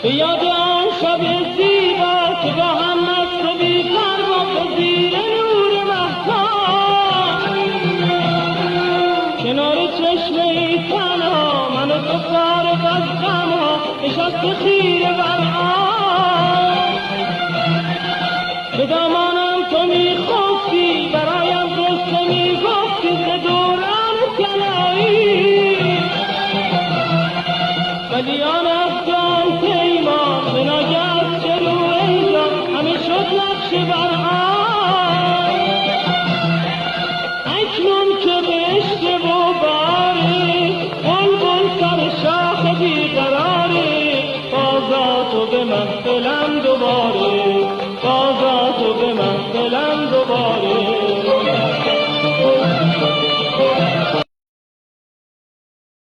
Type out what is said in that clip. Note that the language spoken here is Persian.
به یاد آن شب زیبا که با هم مست و بی پروا به زیر نور مهتاب کنار چشمه تنها من و تو فارغ از غمها نشسته خیره بر آب به دامانم تو میخفتی برایم قصه میگفتی ز دوران طلایی ولی آن افغان پیمان به ناگه چه رو ایجان همه شد نقش بر آن اکنون که بهشت و باری بلبل سر شاخ بیقراری بازا تو به محفلم دوباره بازا تو به محفلم دوباره